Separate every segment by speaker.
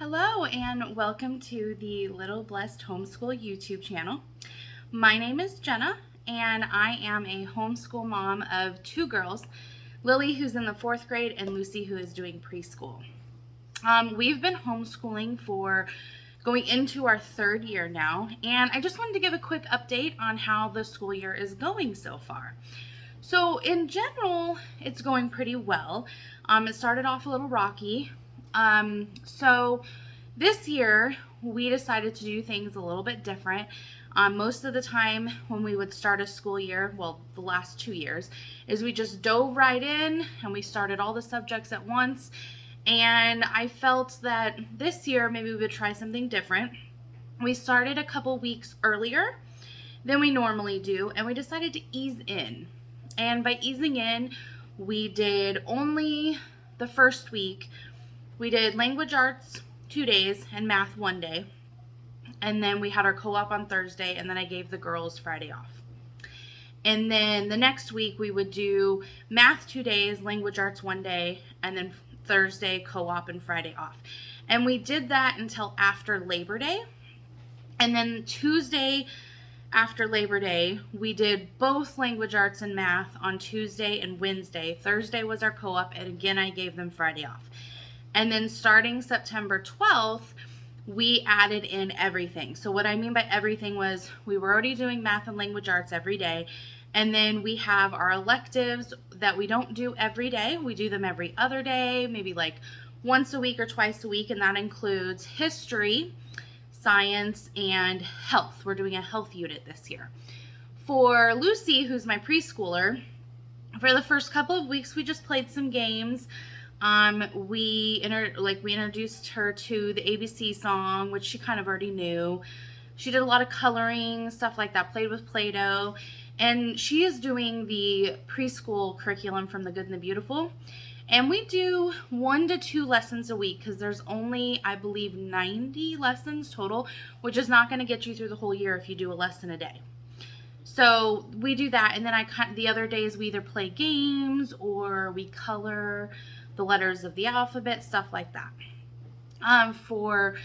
Speaker 1: Hello and welcome to the Little Blessed Homeschool YouTube channel. My name is Jenna and I am a homeschool mom of two girls, Lily who's in the 4th grade and Lucy who is doing preschool. We've been homeschooling for going into our 3rd year now, and I just wanted to give a quick update on how the school year is going so far. So in general, it's going pretty well. It started off a little rocky. So this year we decided to do things a little bit different. Most of the time when we would start a school year, well, the last 2 years, is we just dove right in and we started all the subjects at once. And I felt that this year maybe we would try something different. We started a couple weeks earlier than we normally do, and we decided to ease in. And by easing in, we did only the first week. We did language arts 2 days and math 1 day. And then we had our co-op on Thursday, and then I gave the girls Friday off. And then the next week we would do math 2 days, language arts 1 day, and then Thursday co-op and Friday off. And we did that until after Labor Day. And then Tuesday after Labor Day, we did both language arts and math on Tuesday and Wednesday. Thursday was our co-op, and again I gave them Friday off. And then starting September 12th, we added in everything. So what I mean by everything was we were already doing math and language arts every day. And then we have our electives that we don't do every day. We do them every other day, maybe like once a week or twice a week. And that includes history, science, and health. We're doing a health unit this year. For Lucy, who's my preschooler, for the first couple of weeks, we just played some games. We introduced her to the ABC song, which she kind of already knew. She did a lot of coloring, stuff like that, played with Play-Doh. And she is doing the preschool curriculum from The Good and the Beautiful. And we do 1 to 2 lessons a week because there's only, I believe, 90 lessons total, which is not going to get you through the whole year if you do a lesson a day. So we do that, and then the other days we either play games or we color the letters of the alphabet, stuff like that. For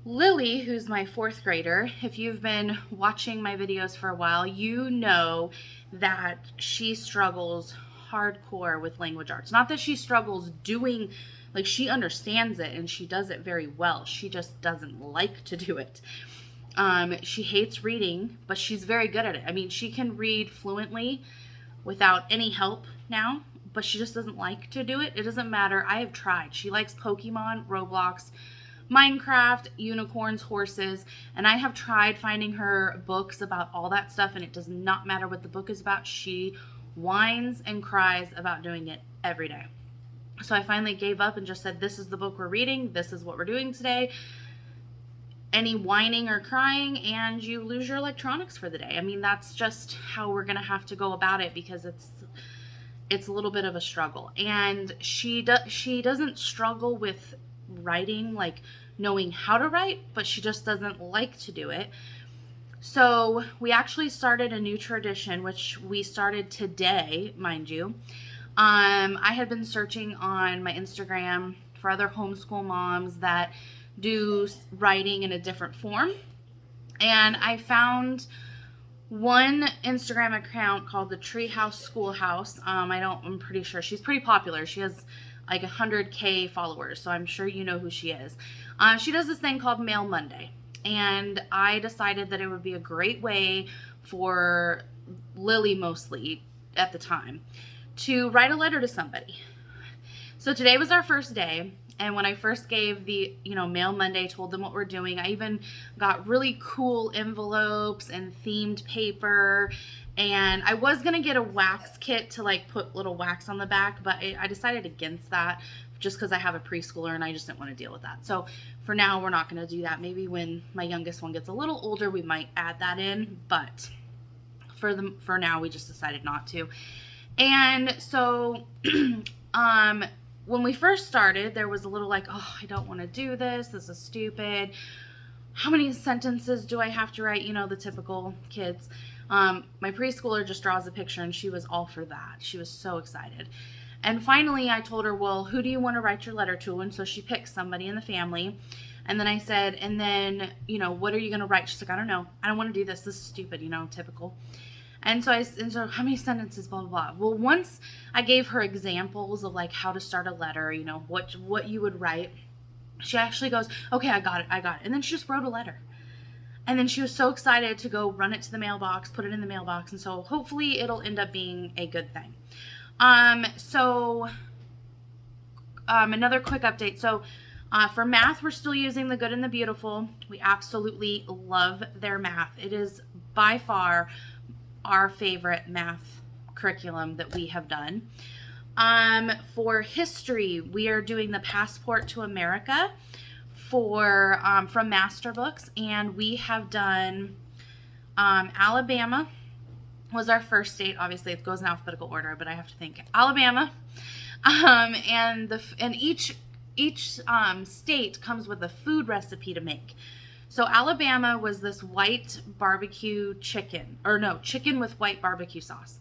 Speaker 1: Lily, who's my 4th grader, if you've been watching my videos for a while, you know that she struggles hardcore with language arts. Not that she struggles doing, like, she understands it and she does it very well. She just doesn't like to do it. She hates reading, but she's very good at it. I mean, she can read fluently without any help now, but she just doesn't like to do it. It doesn't matter. I have tried. She likes Pokemon, Roblox, Minecraft, unicorns, horses, and I have tried finding her books about all that stuff, and it does not matter what the book is about. She whines and cries about doing it every day. So I finally gave up and just said, this is the book we're reading. This is what we're doing today. Any whining or crying and you lose your electronics for the day. I mean, that's just how we're going to have to go about it because it's a little bit of a struggle. And she doesn't struggle with writing, like knowing how to write, but she just doesn't like to do it. So we actually started a new tradition, which we started today, mind you. I had been searching on my Instagram for other homeschool moms that do writing in a different form, and I found one Instagram account called the Treehouse Schoolhouse. I'm pretty sure she's pretty popular. She has like 100K followers, so I'm sure you know who she is. She does this thing called Mail Monday, and I decided that it would be a great way for Lily, mostly at the time, to write a letter to somebody. So today was our first day. And when I first gave the, Mail Monday, told them what we're doing, I even got really cool envelopes and themed paper. And I was going to get a wax kit to like put little wax on the back, but I decided against that just because I have a preschooler and I just didn't want to deal with that. So for now, we're not going to do that. Maybe when my youngest one gets a little older, we might add that in. But for now, we just decided not to. And so, when we first started, there was a little like, oh, I don't want to do this. This is stupid. How many sentences do I have to write? The typical kids. My preschooler just draws a picture, and she was all for that. She was so excited. And finally I told her, well, who do you want to write your letter to? And so she picked somebody in the family. And then I said, and then, you know, what are you going to write? She's like, I don't know. I don't want to do this. This is stupid, you know, typical. And so how many sentences, blah, blah, blah. Well, once I gave her examples of like how to start a letter, you know, what you would write, she actually goes, okay, I got it. And then she just wrote a letter. And then she was so excited to go run it to the mailbox, put it in the mailbox. And so hopefully it'll end up being a good thing. Another quick update. So for math, we're still using The Good and the Beautiful. We absolutely love their math. It is by far our favorite math curriculum that we have done. For history, we are doing the Passport to America from Master Books, and we have done Alabama was our first state. Obviously, it goes in alphabetical order, but I have to think. Alabama, and each state comes with a food recipe to make. So Alabama was this white barbecue chicken, or no, chicken with white barbecue sauce.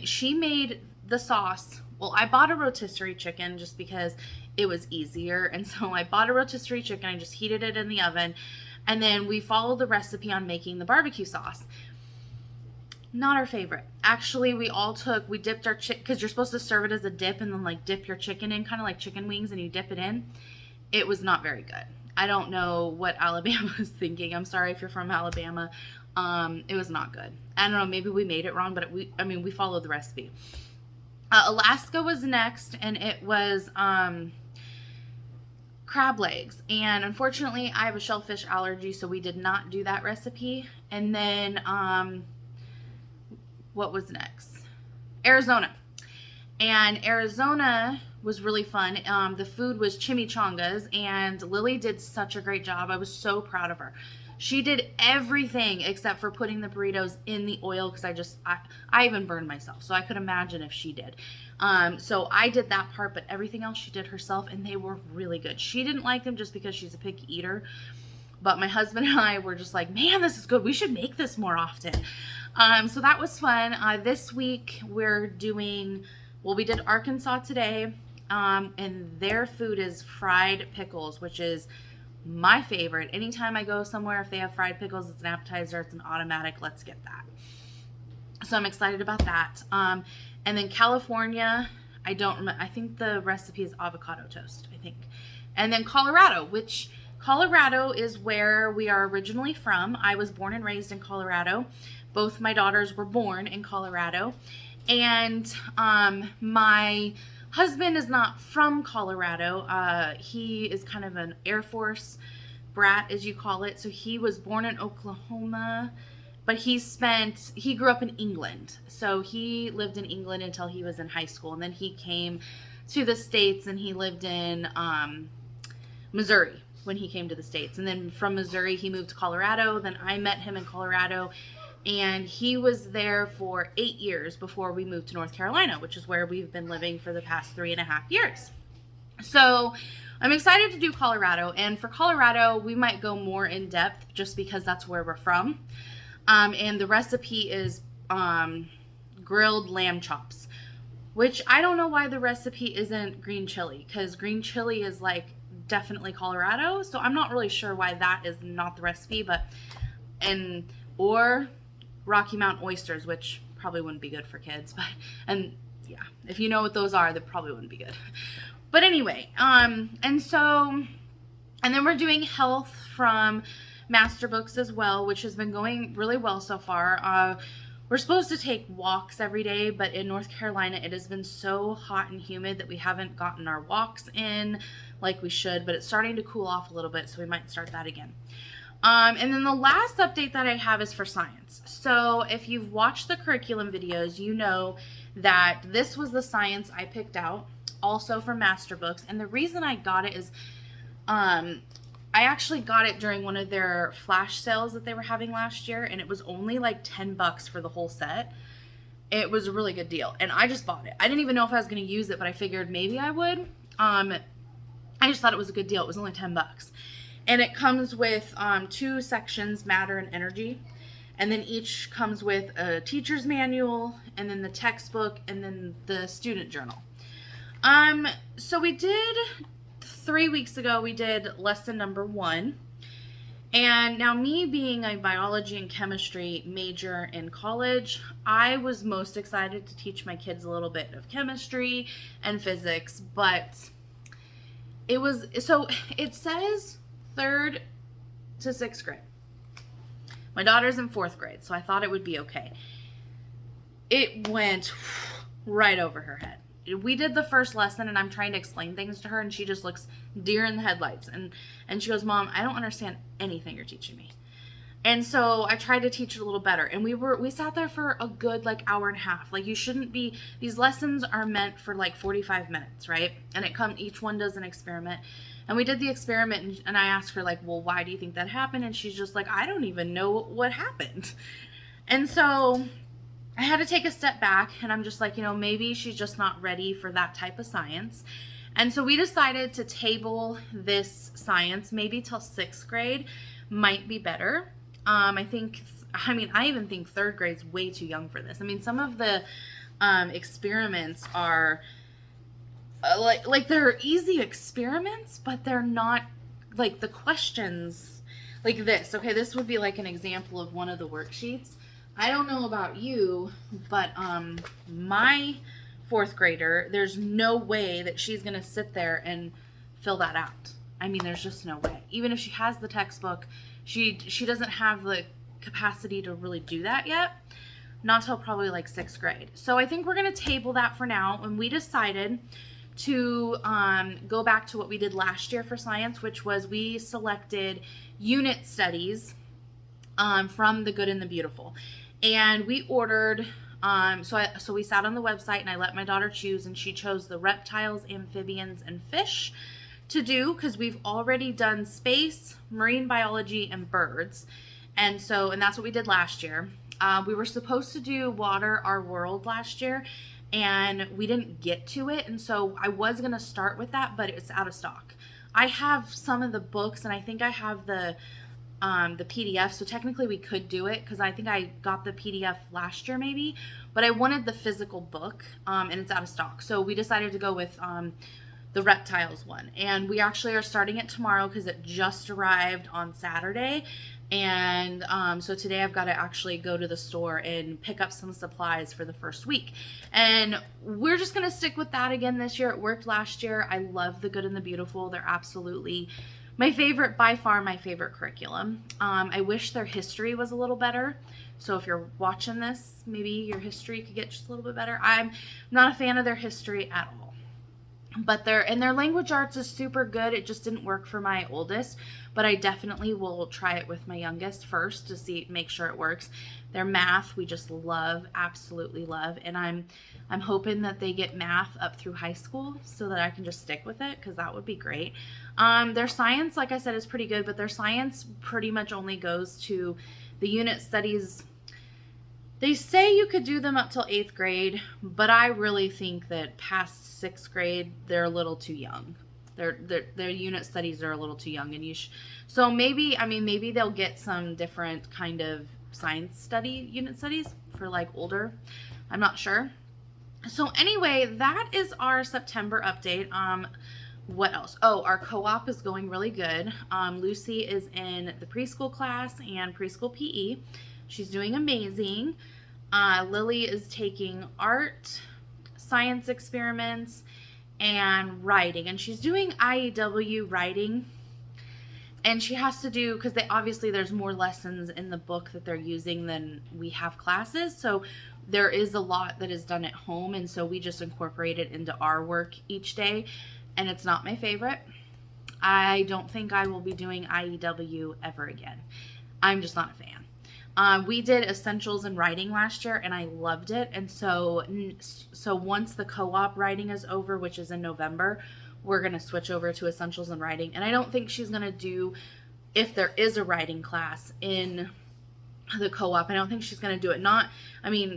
Speaker 1: She made the sauce. Well, I bought a rotisserie chicken just because it was easier. And so I bought a rotisserie chicken. I just heated it in the oven. And then we followed the recipe on making the barbecue sauce. Not our favorite. Actually, we dipped our chicken, because you're supposed to serve it as a dip and then like dip your chicken in, kind of like chicken wings, and you dip it in. It was not very good. I don't know what Alabama was thinking. I'm sorry if you're from Alabama. It was not good. I don't know, maybe we made it wrong, but we followed the recipe. Alaska was next, and it was crab legs. And unfortunately, I have a shellfish allergy, so we did not do that recipe. And then, what was next? Arizona. And Arizona was really fun. The food was chimichangas, and Lily did such a great job. I was so proud of her. She did everything except for putting the burritos in the oil, because I even burned myself, so I could imagine if she did. So I did that part, but everything else she did herself, and they were really good. She didn't like them just because she's a picky eater, but my husband and I were just like, man, this is good. We should make this more often. So that was fun. This week we did Arkansas today, and their food is fried pickles, which is my favorite. Anytime I go somewhere, if they have fried pickles, it's an appetizer, it's an automatic, let's get that. So I'm excited about that. And then California, I think the recipe is avocado toast, I think. And then Colorado is where we are originally from. I was born and raised in Colorado. Both my daughters were born in Colorado. And my husband is not from Colorado. He is kind of an Air Force brat, as you call it. So he was born in Oklahoma, but he grew up in England. So he lived in England until he was in high school. And then he came to the States, and he lived in Missouri when he came to the States. And then from Missouri, he moved to Colorado. Then I met him in Colorado, and he was there for 8 years before we moved to North Carolina, which is where we've been living for the past 3.5 years. So I'm excited to do Colorado. And for Colorado, we might go more in depth just because that's where we're from. And the recipe is grilled lamb chops, which I don't know why the recipe isn't green chili, because green chili is like definitely Colorado. So I'm not really sure why that is not the recipe, or Rocky Mountain oysters, which probably wouldn't be good for kids, and yeah, if you know what those are, that probably wouldn't be good. But anyway, and then we're doing health from Master Books as well, which has been going really well so far. We're supposed to take walks every day, but in North Carolina, it has been so hot and humid that we haven't gotten our walks in like we should, but it's starting to cool off a little bit, so we might start that again. And then the last update that I have is for science. So if you've watched the curriculum videos, you know that this was the science I picked out, also from Master Books. And the reason I got it is I actually got it during one of their flash sales that they were having last year, and it was only like $10 for the whole set. It was a really good deal, and I just bought it. I didn't even know if I was going to use it, but I figured maybe I would. I just thought it was a good deal. It was only $10. And it comes with 2 sections, matter and energy. And then each comes with a teacher's manual, and then the textbook, and then the student journal. So we did 3 weeks ago, we did lesson number 1. And now, me being a biology and chemistry major in college, I was most excited to teach my kids a little bit of chemistry and physics, but it says 3rd to 6th grade. My daughter's in 4th grade, so I thought it would be okay. It went right over her head. We did the first lesson, and I'm trying to explain things to her, and she just looks deer in the headlights. And she goes, "Mom, I don't understand anything you're teaching me." And so I tried to teach it a little better. And we sat there for a good hour and a half. You shouldn't be, these lessons are meant for 45 minutes, right? And each one does an experiment. And we did the experiment, and I asked her well, why do you think that happened? And she's just I don't even know what happened. And so I had to take a step back, and I'm just maybe she's just not ready for that type of science. And so we decided to table this science maybe till 6th grade might be better. I even think 3rd grade's way too young for this. Some of the experiments are they're easy experiments, but they're not the questions this. Okay, this would be an example of one of the worksheets. I don't know about you, but my 4th grader, there's no way that she's going to sit there and fill that out. There's just no way. Even if she has the textbook, she doesn't have the capacity to really do that yet. Not till probably 6th grade. So I think we're going to table that for now. And we decided to go back to what we did last year for science, which was we selected unit studies from The Good and the Beautiful. And we ordered, so we sat on the website, and I let my daughter choose, and she chose the reptiles, amphibians, and fish to do, because we've already done space, marine biology, and birds. And that's what we did last year. We were supposed to do Water Our World last year, and we didn't get to it. And so I was going to start with that, but it's out of stock. I have some of the books, and I think I have the PDF, so technically we could do it, because I think I got the PDF last year maybe, but I wanted the physical book, and it's out of stock. So we decided to go with the reptiles one, and we actually are starting it tomorrow because it just arrived on Saturday. And so today I've got to actually go to the store and pick up some supplies for the first week. And we're just going to stick with that again this year. It worked last year. I love The Good and the Beautiful. They're absolutely my favorite, by far my favorite curriculum. I wish their history was a little better. So if you're watching this, maybe your history could get just a little bit better. I'm not a fan of their history at all. But their language arts is super good. It just didn't work for my oldest, but I definitely will try it with my youngest first to make sure it works. Their math, we just love, absolutely love, and I'm hoping that they get math up through high school so that I can just stick with it, because that would be great. Their science, like I said, is pretty good, but their science pretty much only goes to the unit studies. They say you could do them up till 8th grade, but I really think that past 6th grade, they're a little too young. Their unit studies are a little too young, and so maybe they'll get some different kind of science unit studies for older. I'm not sure. So anyway, that is our September update. What else? Oh, our co-op is going really good. Lucy is in the preschool class and preschool PE. She's doing amazing. Lily is taking art, science experiments, and writing. And she's doing IEW writing. And she has to do, because obviously there's more lessons in the book that they're using than we have classes. So there is a lot that is done at home. And so we just incorporate it into our work each day. And it's not my favorite. I don't think I will be doing IEW ever again. I'm just not a fan. We did Essentials in Writing last year, and I loved it. And so once the co-op writing is over, which is in November, we're going to switch over to Essentials in Writing. And I don't think she's going to do, if there is a writing class in the co-op, I don't think she's going to do it.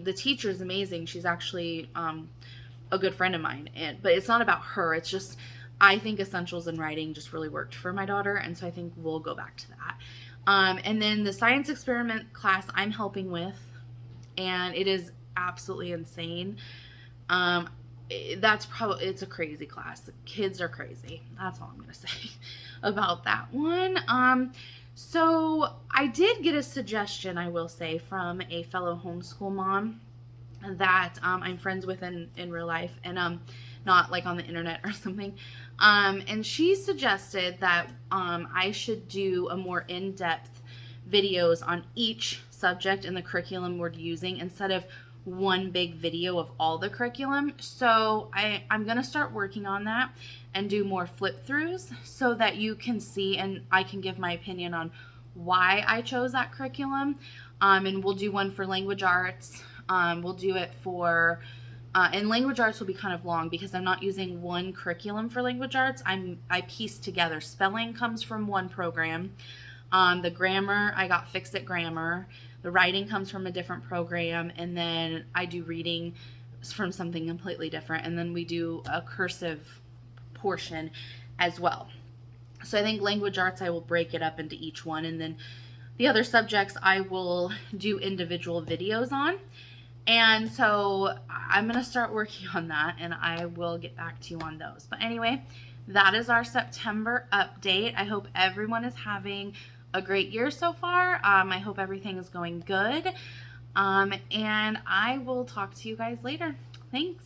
Speaker 1: The teacher's amazing. She's actually a good friend of mine. But it's not about her. It's just, I think Essentials in Writing just really worked for my daughter. And so I think we'll go back to that. And then the science experiment class I'm helping with, and it is absolutely insane. It's a crazy class. The kids are crazy. That's all I'm going to say about that one. So I did get a suggestion, I will say, from a fellow homeschool mom that I'm friends with in real life, and not like on the internet or something. And she suggested that I should do a more in-depth videos on each subject in the curriculum we're using instead of one big video of all the curriculum. So I'm going to start working on that and do more flip throughs so that you can see and I can give my opinion on why I chose that curriculum. And we'll do one for language arts. We'll do it for, and language arts will be kind of long because I'm not using one curriculum for language arts. I piece together. Spelling comes from one program. The grammar, I got Fixed It Grammar. The writing comes from a different program, and then I do reading from something completely different, and then we do a cursive portion as well. So I think language arts, I will break it up into each one, and then the other subjects I will do individual videos on. And so I'm going to start working on that, and I will get back to you on those. But anyway, that is our September update. I hope everyone is having a great year so far. I hope everything is going good. And I will talk to you guys later. Thanks.